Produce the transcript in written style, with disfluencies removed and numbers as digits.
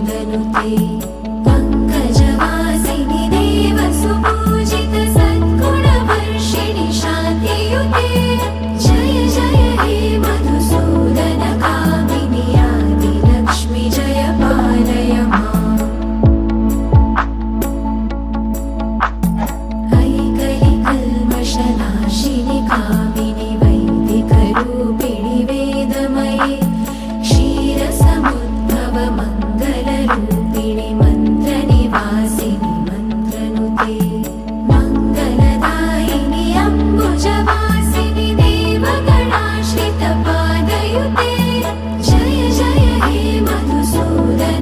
वेदनुते पङ्कजवासिनि देवसुपूजित सद्गुणवर्षिणि शान्तियुते जय जय हे मधुसूदन कामिनि आदिलक्ष्मि जय पालय माम् ऐकलिकल्मषनाशिनि कामिनि वैदिकरूपिणि वेदमये क्षीरसमुद्भव मङ्गलरूपिणि